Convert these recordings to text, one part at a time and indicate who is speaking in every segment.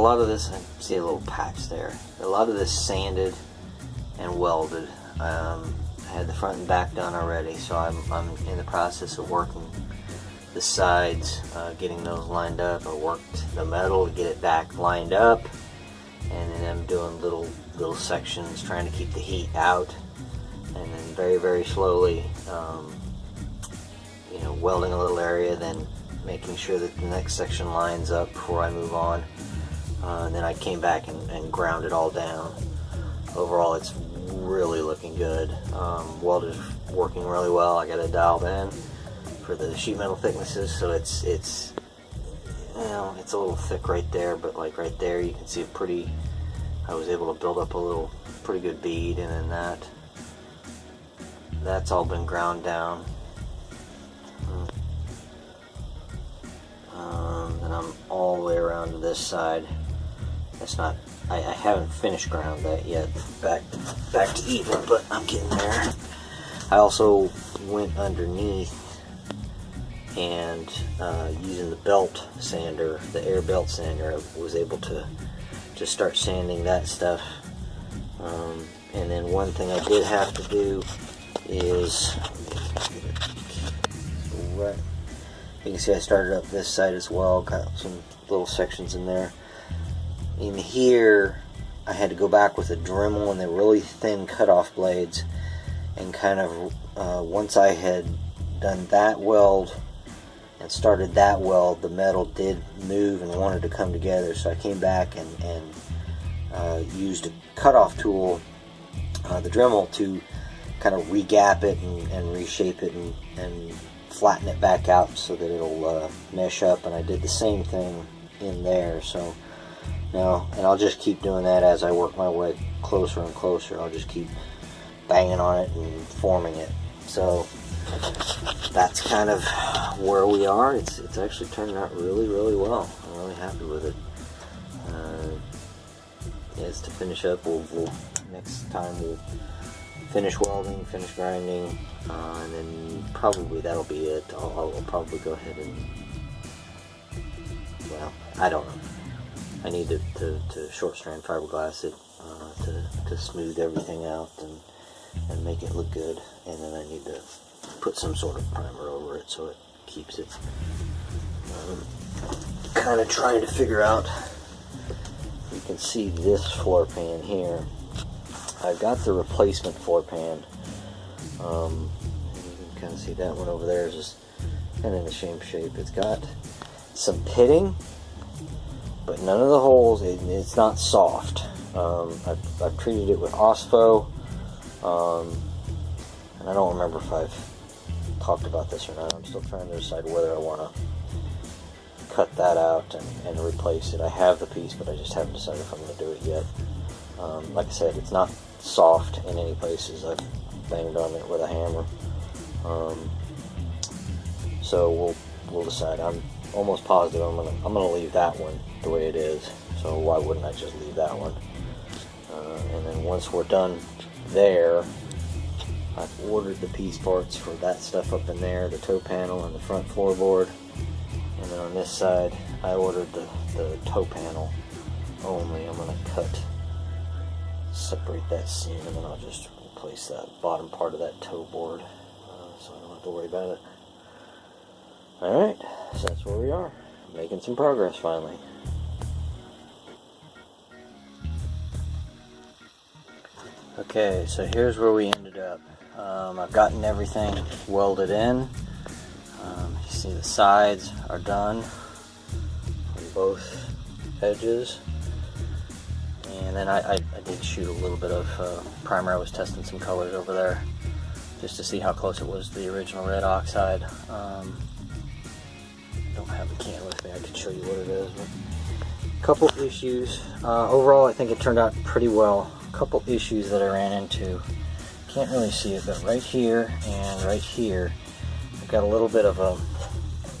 Speaker 1: lot of this, I see a little patch there. A lot of this sanded and welded. I had the front and back done already, so I'm in the process of working the sides, getting those lined up. I worked the metal to get it back lined up, and then I'm doing little sections, trying to keep the heat out, and then very, very slowly, welding a little area, then making sure that the next section lines up before I move on. And then I came back and ground it all down. Overall, it's really looking good. Weld is working really well. I got it dialed in for the sheet metal thicknesses, so it's a little thick right there, but like right there you can see I was able to build up a pretty good bead, and then that's all been ground down. And I'm all the way around to this side. That's not, I haven't finished ground that yet, back to even, but I'm getting there. I also went underneath and using the belt sander, the air belt sander, I was able to just start sanding that stuff. And then one thing I did have to do is, you can see I started up this side as well, got some little sections in there. In here, I had to go back with a Dremel and the really thin cutoff blades, and kind of, once I had done that weld and started that weld, the metal did move and wanted to come together, so I came back and used a cutoff tool, the Dremel, to kind of re-gap it and reshape it and flatten it back out so that it'll mesh up, and I did the same thing in there. So now, and I'll just keep doing that as I work my way closer and closer. I'll just keep banging on it and forming it. So that's kind of where we are. It's actually turning out really, really well. I'm really happy with it. As to finish up, next time we'll finish welding, finish grinding, and then probably that'll be it. I'll probably go ahead and, well, I don't know. I need to short strand fiberglass it to smooth everything out and make it look good, and then I need to put some sort of primer over it so it keeps it. Kind of trying to figure out. You can see this floor pan here. I've got the replacement floor pan. You can kind of see that one over there is just kind of in the same shape. It's got some pitting, but none of the holes. It's not soft. I've treated it with Ospo, and I don't remember if I've talked about this or not. I'm still trying to decide whether I want to cut that out and replace it. I have the piece, but I just haven't decided if I'm going to do it yet. Like I said, it's not soft in any places. I've banged on it with a hammer. So we'll decide. I'm almost positive I'm gonna leave that one the way it is. So why wouldn't I just leave that one? And then once we're done there, I've ordered the piece parts for that stuff up in there, the toe panel and the front floorboard. And then on this side, I ordered the toe panel only. I'm going to separate that seam, and then I'll just replace that bottom part of that toe board, so I don't have to worry about it. Alright, so that's where we are. Making some progress finally. Okay, so here's where we ended up. I've gotten everything welded in. You see the sides are done on both edges. And then I did shoot a little bit of primer. I was testing some colors over there just to see how close it was to the original red oxide. I don't have the can with me. I could show you what it is. But a couple issues. Overall, I think it turned out pretty well. A couple issues that I ran into. Can't really see it, but right here and right here, I've got a little bit of a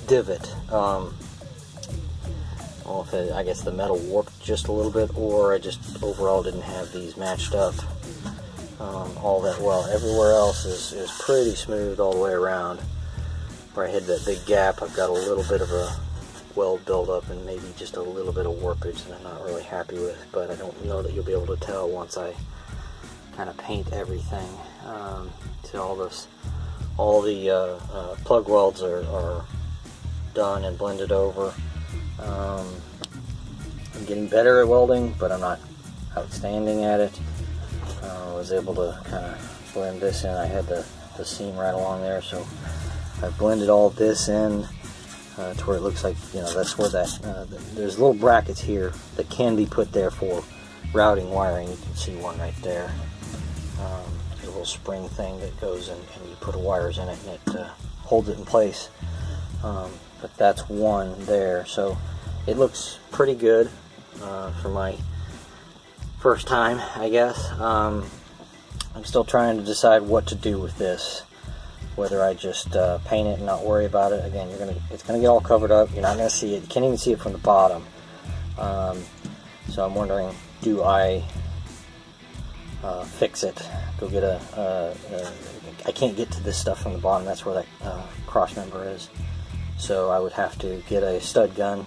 Speaker 1: divot. I guess the metal warped just a little bit, or I just overall didn't have these matched up all that well. Everywhere else is pretty smooth all the way around. Where I had that big gap, I've got a little bit of a weld buildup and maybe just a little bit of warpage that I'm not really happy with, but I don't know that you'll be able to tell once I kind of paint everything. So all the plug welds are done and blended over. I'm getting better at welding, but I'm not outstanding at it. I was able to kind of blend this in. I had the seam right along there, so I blended all this in to where it looks like, you know, that's where there's little brackets here that can be put there for routing wiring. You can see one right there. There's a little spring thing that goes in, and you put wires in it, and it holds it in place. But that's one there, so it looks pretty good for my first time, I guess. I'm still trying to decide what to do with this. Whether I just paint it and not worry about it. Again, it's gonna get all covered up. You're not gonna see it. You can't even see it from the bottom. So I'm wondering, do I fix it? Go get I can't get to this stuff from the bottom. That's where that cross member is. So I would have to get a stud gun,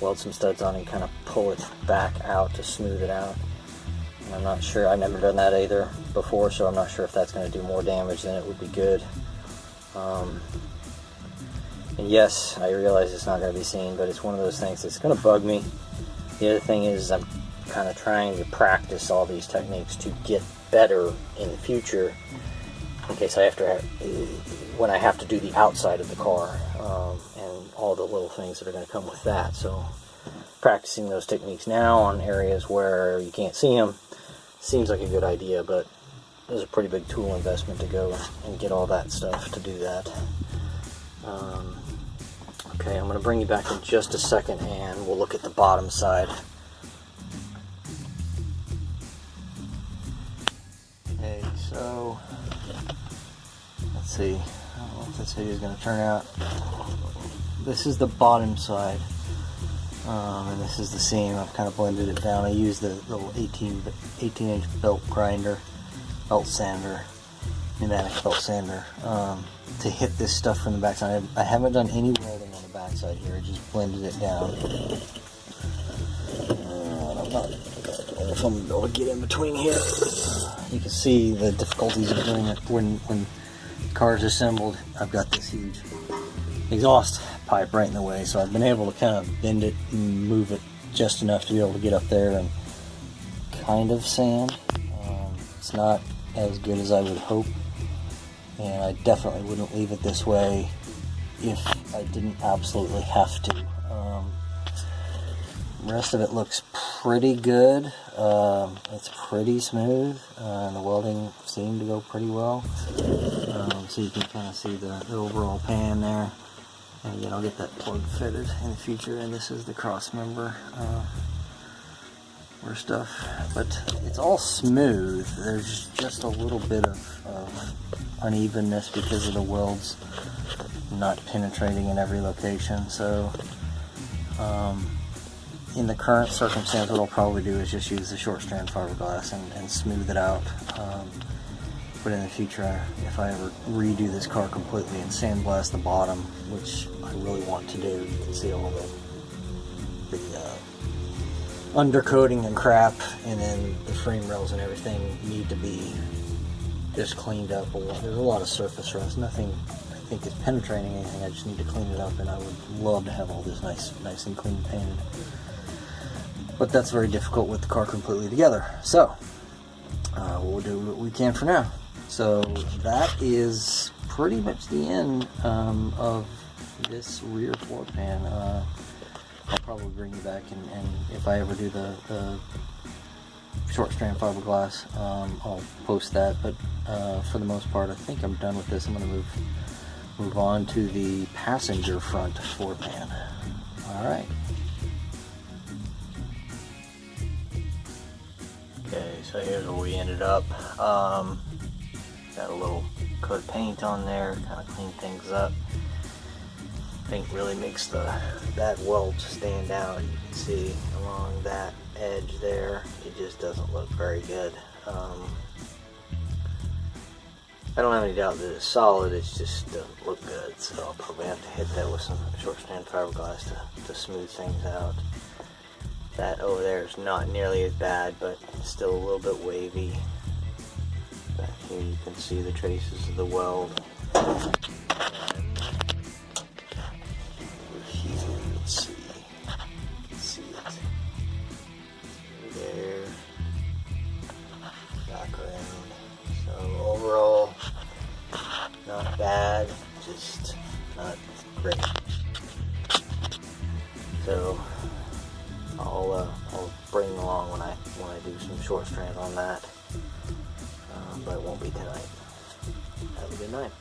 Speaker 1: weld some studs on, and kind of pull it back out to smooth it out. And I'm not sure. I've never done that either before, so I'm not sure if that's going to do more damage than it would be good. And yes, I realize it's not going to be seen, but it's one of those things that's going to bug me. The other thing is I'm kind of trying to practice all these techniques to get better in the future, in case I have to, when I have to do the outside of the car, and all the little things that are going to come with that. So practicing those techniques now on areas where you can't see them seems like a good idea, but there's a pretty big tool investment to go and get all that stuff to do that. Okay, I'm going to bring you back in just a second, and we'll look at the bottom side. Okay, so let's see. I don't know if this video is going to turn out. This is the bottom side, and this is the seam. I've kind of blended it down. I used the little 18-inch belt sander, pneumatic belt sander, to hit this stuff from the backside. I haven't done any welding on the backside here. I just blended it down. I'm not sure if I'm able to get in between here. You can see the difficulties of doing it when the car is assembled. I've got this huge exhaust pipe right in the way, so I've been able to kind of bend it and move it just enough to be able to get up there and kind of sand. It's not as good as I would hope, and I definitely wouldn't leave it this way if I didn't absolutely have to. The rest of it looks pretty good. It's pretty smooth, and the welding seemed to go pretty well. So you can kind of see the overall pan there. And again, I'll get that plug fitted in the future, and this is the cross member or stuff. But it's all smooth. There's just a little bit of unevenness because of the welds not penetrating in every location. So in the current circumstance, what I'll probably do is just use the short strand fiberglass and smooth it out. But in the future, if I ever redo this car completely and sandblast the bottom, which I really want to do, you can see all the undercoating and crap, and then the frame rails and everything need to be just cleaned up. There's a lot of surface rust. Nothing I think is penetrating anything. I just need to clean it up, and I would love to have all this nice and clean painted. But that's very difficult with the car completely together. So we'll do what we can for now. So that is pretty much the end of this rear floor pan. I'll probably bring you back, and if I ever do the short strand fiberglass, I'll post that. But for the most part, I think I'm done with this. I'm going to move on to the passenger front floor pan. All right. Okay, so here's where we ended up. Got a little coat of paint on there, kind of clean things up. Paint really makes that weld stand out. You can see along that edge there, it just doesn't look very good. I don't have any doubt that it's solid, it just doesn't look good, so I'll probably have to hit that with some short strand fiberglass to smooth things out. That over there is not nearly as bad, but still a little bit wavy. Back here you can see the traces of the weld. Over here, let's see. You can see it. There. Background. So overall, not bad, just not great. So I'll bring along when I do some short strand on that, but it won't be tonight. Have a good night.